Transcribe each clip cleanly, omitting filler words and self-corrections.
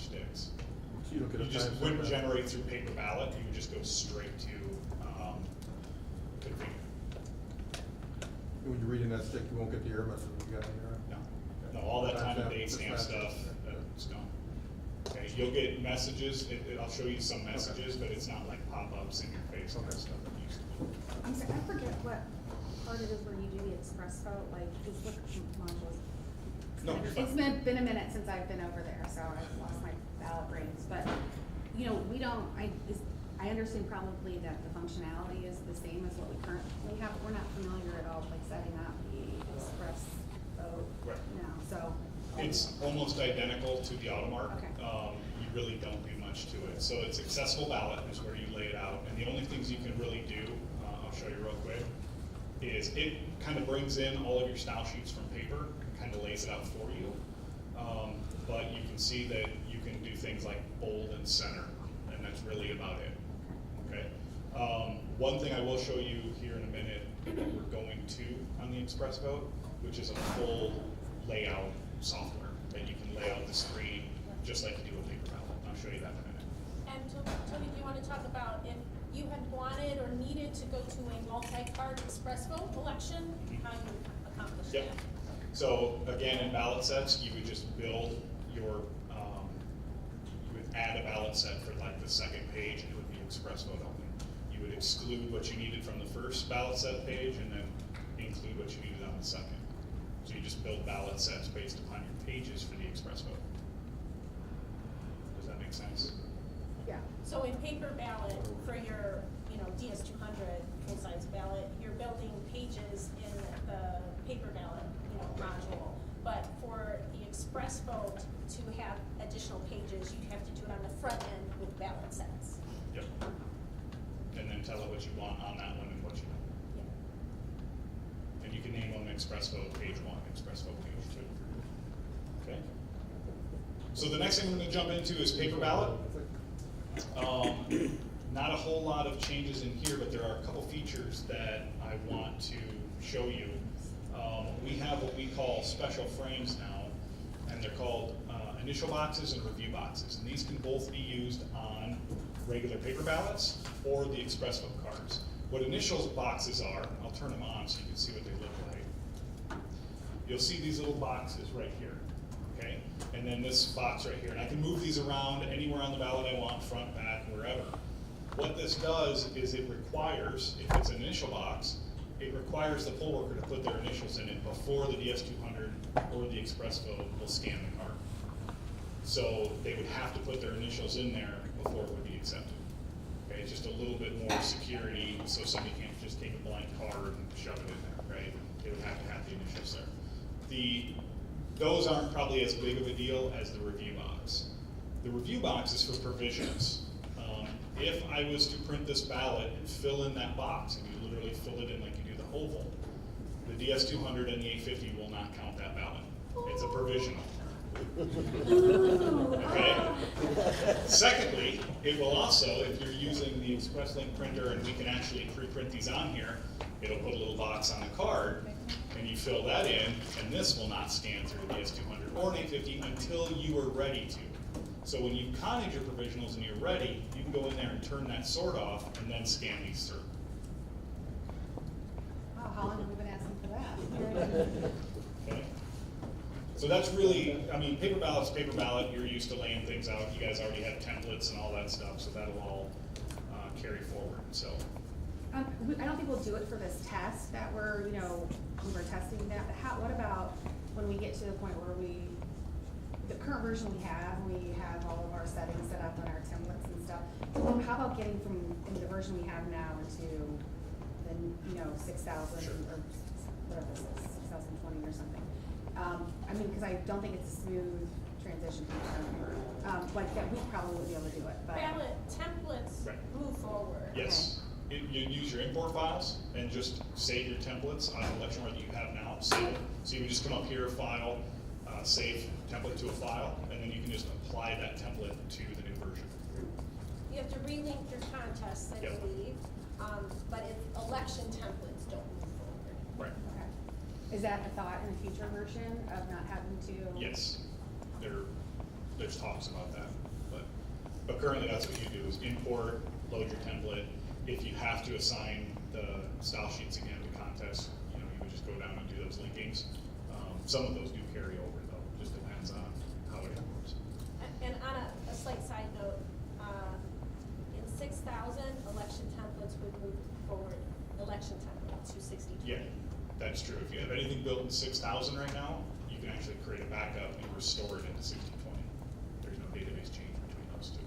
sticks. So you don't get a You just time wouldn't stamp. generate through paper ballot, you would just go straight to configure. When you're reading that stick, you won't get the error message you got in there. No, all that time and Timestamp, date stamp just stuff, that. it's gone. Okay, you'll get messages, I'll show you some messages, but it's not like pop-ups in your face and Okay. stuff that used to be. I'm sorry, I forget what part it is where you do the express vote, like, is what modules? No, you're fine. It's been a minute since I've been over there, so I've lost my ballot brains, but, you know, I understand probably that the functionality is the same as what we currently have, but we're not familiar at all with like setting up the express vote Right. now, so. It's almost identical to the Automark. Okay. You really don't do much to it. So it's accessible ballot is where you lay it out, and the only things you can really do, I'll show you real quick, is it kind of brings in all of your style sheets from paper and kind of lays it out for you. But you can see that you can do things like bold and center, and that's really about it. Okay. One thing I will show you here in a minute that we're going to on the express vote, which is a full layout software that you can lay out the screen just like you do a paper ballot. I'll show you that in a minute. And Tony, do you want to talk about if you had wanted or needed to go to a multi-card express vote election, how you accomplish Yep. that? So again, in ballot sets, you would just build your, you would add a ballot set for like the second page, and it would be express vote only. You would exclude what you needed from the first ballot set page, and then include what you needed on the second. So you just build ballot sets based upon your pages for the express vote. Does that make sense? Yeah. So in paper ballot, for your, DS200 full-size ballot, you're building pages in the paper ballot, module. But for the express vote, to have additional pages, you'd have to do it on the front end with ballot sets. Yep. And then tell it what you want on that one and what you don't. Yeah. And you can name them express vote page 1, express vote page 2. Okay. So the next thing we're going to jump into is paper ballot. Not a whole lot of changes in here, but there are a couple features that I want to show you. We have what we call special frames now, and they're called initial boxes and review boxes. And these can both be used on regular paper ballots or the express vote cards. What initials boxes are, I'll turn them on so you can see what they look like. You'll see these little boxes right here, okay? And then this box right here. And I can move these around anywhere on the ballot I want, front, back, wherever. What this does is it requires, if it's an initial box, it requires the poll worker to put their initials in it before the DS200 or the express vote will scan the card. So they would have to put their initials in there before it would be accepted. Okay, it's just a little bit more security, so somebody can't just take a blank card and shove it in there, right? They would have to have the initials there. Those aren't probably as big of a deal as the review box. The review box is for provisions. If I was to print this ballot and fill in that box, and you literally fill it in like you do the oval, the DS200 and the 850 will not count that ballot. It's a provisional. Okay? Secondly, it will also, if you're using the Express Link printer and we can actually pre-print these on here, it'll put a little box on the card, and you fill that in, and this will not scan through the DS200 or an 850 until you are ready to. So when you've counted your provisionals and you're ready, you can go in there and turn that sort off and then scan these through. Wow, how long have we been asking for that? Okay? So that's really, I mean, paper ballot, you're used to laying things out. You guys already have templates and all that stuff, so that'll all carry forward. So. I don't think we'll do it for this test that we're, when we're testing that, but what about when we get to the point where the current version we have all of our settings set up on our templates and stuff. How about getting from the version we have now into the 6,000 Sure. or whatever this is, 6,020 or something? I mean, because I don't think it's a smooth transition from the current like that. We probably would be able to do it, but Ballot templates Right. move forward. Yes. You use your import files and just save your templates on the election that you have now. Save it. So you would just come up here, File, Save Template to a file, and then you can just apply that template to the new version. You have to relink your contests, I Yep. believe, but election templates don't move forward. Right. okay. Is that a thought in a future version of not having to? Yes. there's talks about that. But currently, that's what you do, is import, load your template. If you have to assign the style sheets again to contests, you know, you would just go down and do those linkings. Some of those do carry over, though, just depends on how it imports. And on a slight side note, in 6,000, election templates would move forward, election template to 62. Yeah, that's true. If you have anything built in 6,000 right now, you can actually create a backup and restore it into 6020. There's no database change between those two.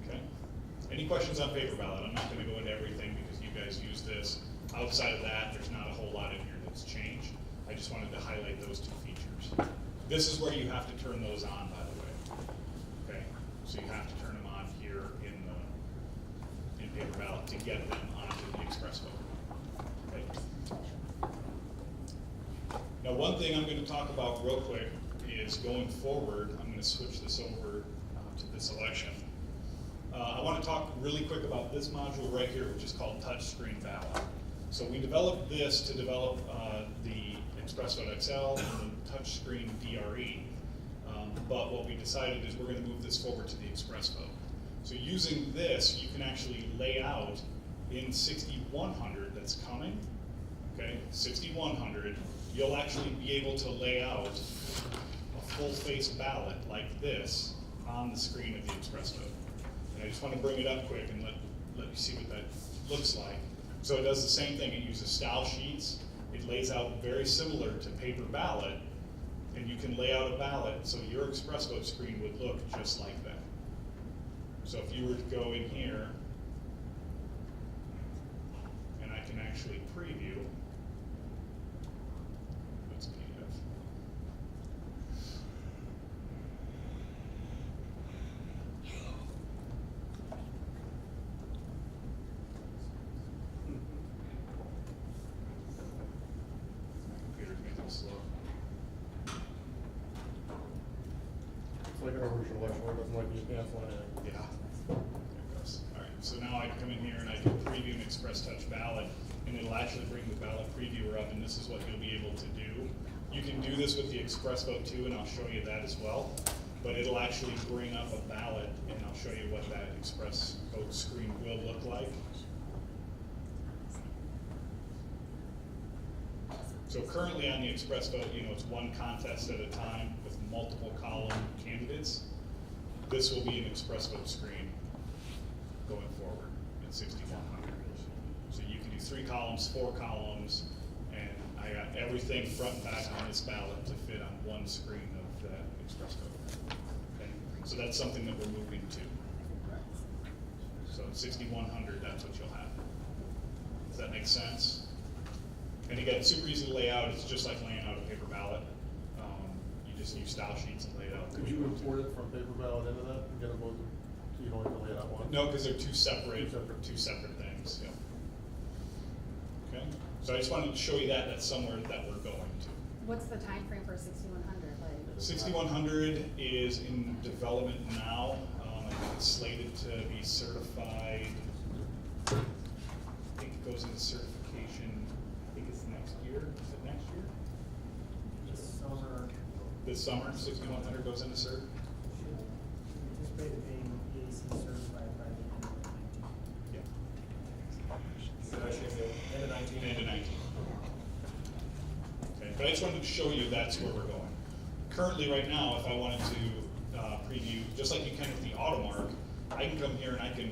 Okay. Any questions on paper ballot? I'm not going to go into everything because you guys use this. Outside of that, there's not a whole lot in here that's changed. I just wanted to highlight those two features. This is where you have to turn those on, by the way. Okay, so you have to turn them on here in paper ballot to get them onto the express vote. Okay. Now, one thing I'm going to talk about real quick is going forward. I'm going to switch this over to this election. I want to talk really quick about this module right here, which is called touchscreen ballot. So we developed this to develop the ExpressVote XL and the touchscreen DRE. But what we decided is we're going to move this forward to the ExpressVote. So using this, you can actually lay out in 6100 that's coming, okay, 6100, you'll actually be able to lay out a full-face ballot like this on the screen of the ExpressVote. And I just want to bring it up quick and let you see what that looks like. So it does the same thing. It uses style sheets. It lays out very similar to paper ballot, and you can lay out a ballot so your ExpressVote screen would look just like that. So if you were to go in here, and I can actually preview, that's PDF. Computer's making it slow. It's like our original election, where it doesn't like you cancel anything. Yeah. There it goes. All right, so now I can come in here and I can preview an Express Touch ballot, and it'll actually bring the ballot previewer up, and this is what you'll be able to do. You can do this with the ExpressVote too, and I'll show you that as well. But it'll actually bring up a ballot, and I'll show you what that ExpressVote screen will look like. So currently on the ExpressVote, you know, it's one contest at a time with multiple column candidates. This will be an ExpressVote screen going forward at 6100. So you can do 3 columns, 4 columns, and I got everything front and back on this ballot to fit on one screen of that ExpressVote. Okay? So that's something that we're moving to. So at 6100, that's what you'll have. Does that make sense? And again, super easy to lay out. It's just like laying out a paper ballot. You just use style sheets and lay it out. Could you import it from paper ballot into that and get them both, so you don't have to lay it out once? No, because they're two separate Two separate. things, yeah. Okay, so I just wanted to show you that, that's somewhere that we're going to. What's the time frame for 6100? Like, 6100 is in development now. I think it's slated to be certified. I think it goes into certification, I think it's next year. Is it next year? This summer, 6100 goes into cert? Anticipate it being EAC certified by the end of 19. Yeah. So actually, end of 19. End of 19. Okay, but I just wanted to show you that's where we're going. Currently, right now, if I wanted to preview, just like you can with the AutoMark, I can come here and I can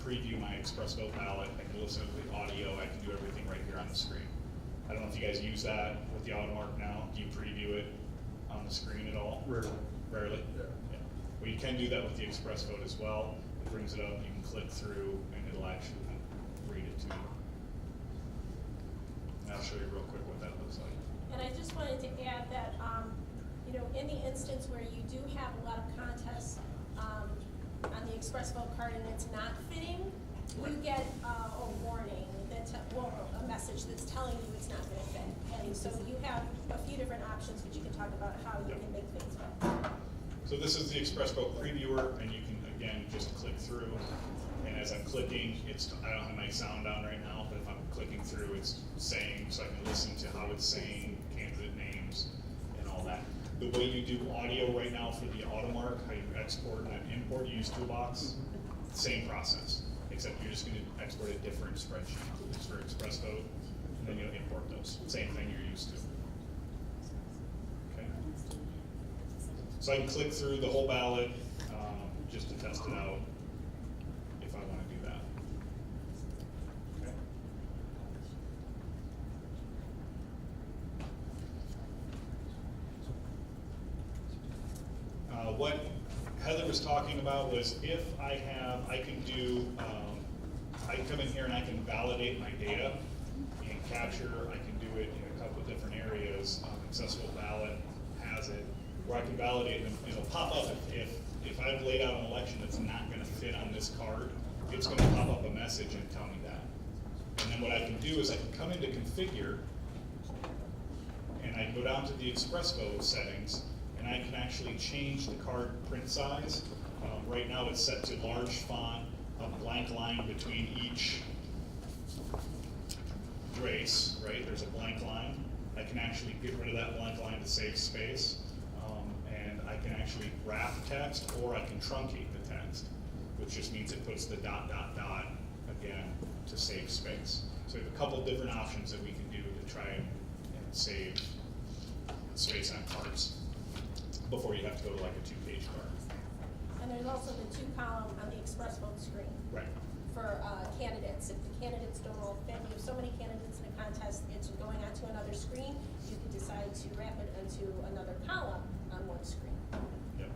preview my ExpressVote ballot. I can listen to the audio. I can do everything right here on the screen. I don't know if you guys use that with the AutoMark now. Do you preview it on the screen at all? Rarely. Rarely? Yeah. Well, you can do that with the ExpressVote as well. It brings it up, you can click through, and it'll actually read it to you. And I'll show you real quick what that looks like. And I just wanted to add that, you know, in the instance where you do have a lot of contests on the ExpressVote card and it's not fitting, you get a warning that, well, a message that's telling you it's not going to fit. And so you have a few different options, but you can talk about how you can make things fit. So this is the ExpressVote previewer, and you can, again, just click through. And as I'm clicking, I don't have my sound on right now, but if I'm clicking through, it's saying, so I can listen to how it's saying, candidate names, and all that. the way you do audio right now for the AutoMark, how you export and import, you use Toolbox, same process, except you're just gonna export a different spreadsheet. It's for Express Vote, and then you'll import those, same thing you're used to. Okay. So I can click through the whole ballot, just to test it out, if I wanna do that. Okay. What Heather was talking about was if I can do, I can come in here and I can validate my data and capture, I can do it in a couple of different areas. Accessible ballot has it, where I can validate and it'll pop up if I've laid out an election that's not gonna fit on this card, it's gonna pop up a message and tell me that. And then what I can do is I can come into configure and I can go down to the Express Vote settings and I can actually change the card print size. Right now it's set to large font, a blank line between each race, right? There's a blank line. I can actually get rid of that blank line to save space. And I can actually wrap text or I can truncate the text, which just means it puts the ... again to save space. So we have a couple different options that we can do to try and save space on cards before you have to go to like a 2-page card. And there's also the 2-column on the Express Vote screen. Right. For candidates, if the candidates don't all fit, you have so many candidates in a contest, it's going onto another screen, you can decide to wrap it into another column on one screen. Yep.